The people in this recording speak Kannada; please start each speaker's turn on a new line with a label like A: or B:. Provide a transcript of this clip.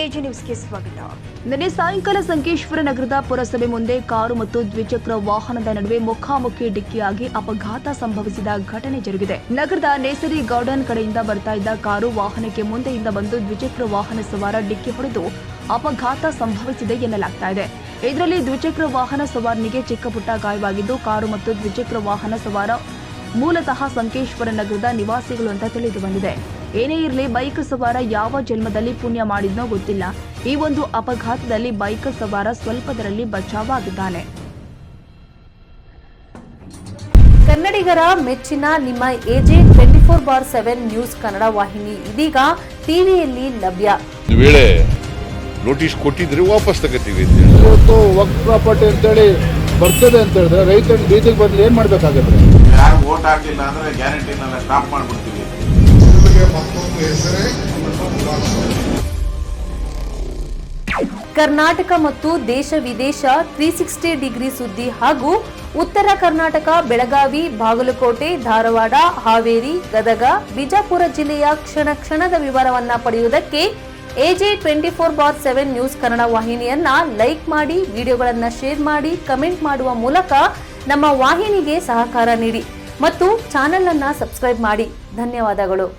A: ಎಜಿ ನ್ಯೂಸ್ಗೆ ಸ್ವಾಗತ. ನಿನ್ನೆ ಸಾಯಂಕಾಲ ಸಂಕೇಶ್ವರ ನಗರದ ಪುರಸಭೆ ಮುಂದೆ ಕಾರು ಮತ್ತು ದ್ವಿಚಕ್ರ ವಾಹನದ ನಡುವೆ ಮುಖಾಮುಖಿ ಡಿಕ್ಕಿಯಾಗಿ ಅಪಘಾತ ಸಂಭವಿಸಿದ ಘಟನೆ ಜರುಗಿದೆ. ನಗರದ ನೇಸರಿ ಗಾರ್ಡನ್ ಕಡೆಯಿಂದ ಬರ್ತಾ ಇದ್ದ ಕಾರು ವಾಹನಕ್ಕೆ ಮುಂದೆಯಿಂದ ಬಂದು ದ್ವಿಚಕ್ರ ವಾಹನ ಸವಾರ ಡಿಕ್ಕಿ ಹೊಡೆದು ಅಪಘಾತ ಸಂಭವಿಸಿದೆ ಎನ್ನಲಾಗ್ತಾ ಇದೆ. ಇದರಲ್ಲಿ ದ್ವಿಚಕ್ರ ವಾಹನ ಸವಾರನಿಗೆ ಚಿಕ್ಕ ಪುಟ್ಟ ಗಾಯವಾಗಿದ್ದು, ಕಾರು ಮತ್ತು ದ್ವಿಚಕ್ರ ವಾಹನ ಸವಾರ ಮೂಲತಃ ಸಂಕೇಶ್ವರ ನಗರದ ನಿವಾಸಿಗಳು ಅಂತ ತಿಳಿದು ಬಂದಿದೆ. ಏನೇ ಇರಲಿ, ಬೈಕ್ ಸವಾರ ಯಾವ ಜನ್ಮದಲ್ಲಿ ಪುಣ್ಯ ಮಾಡಿದ್ನೋ ಗೊತ್ತಿಲ್ಲ. ಈ ಒಂದು ಅಪಘಾತದಲ್ಲಿ ಬೈಕ್ ಸವಾರ ಸ್ವಲ್ಪದರಲ್ಲಿ ಬಚಾವಾಗಿದ್ದಾನೆ.
B: ಕನ್ನಡಿಗರ ಮೆಚ್ಚಿನ ನಿಮ್ಮ ಎಜೆ 24/7 ನ್ಯೂಸ್ ಕನ್ನಡ ವಾಹಿನಿ ಇದೀಗ ಟಿವಿಯಲ್ಲಿ ಲಭ್ಯ.
C: ವೇಳೆ ನೋಟಿಸ್ ಕೊಟ್ಟಿದ್ರೆ ವಾಪಸ್ ತಗೋತೀವಿ.
D: ಇವತ್ತು ವಕ್ಫ್ ಪ್ರಾಪರ್ಟಿ ಅಂತೇಳಿ ಬರ್ತದೆ ಅಂತ ಹೇಳಿದ್ರೆ ರೈತರು ಬೀದಿಗೆ ಬದಲು ಏನ್ ಮಾಡ್ಬೇಕಾಗತ್ತೆ?
E: ಯಾರು ವೋಟ್ ಹಾಕಿಲ್ಲ ಅಂದ್ರೆ ಗ್ಯಾರಂಟಿನೆಲ್ಲ ಸ್ಟಾಪ್ ಮಾಡ್ಬಿಡ್ತೀವಿ.
B: ಕರ್ನಾಟಕ ಮತ್ತು ದೇಶ ವಿದೇಶ 360 ಡಿಗ್ರಿ ಸುದ್ದಿ ಹಾಗೂ ಉತ್ತರ ಕರ್ನಾಟಕ, ಬೆಳಗಾವಿ, ಬಾಗಲಕೋಟೆ, ಧಾರವಾಡ, ಹಾವೇರಿ, ಗದಗ, ಬಿಜಾಪುರ ಜಿಲ್ಲೆಯ ಕ್ಷಣ ಕ್ಷಣದ ವಿವರವನ್ನ ಪಡೆಯುವುದಕ್ಕೆ ಎಜೆ 24/7 ನ್ಯೂಸ್ ಕನ್ನಡ ವಾಹಿನಿಯನ್ನ ಲೈಕ್ ಮಾಡಿ, ವಿಡಿಯೋಗಳನ್ನ ಶೇರ್ ಮಾಡಿ, ಕಮೆಂಟ್ ಮಾಡುವ ಮೂಲಕ ನಮ್ಮ ವಾಹಿನಿಗೆ ಸಹಕಾರ ನೀಡಿ ಮತ್ತು ಚಾನೆಲ್ ಅನ್ನ ಸಬ್ಸ್ಕ್ರೈಬ್ ಮಾಡಿ. ಧನ್ಯವಾದಗಳು.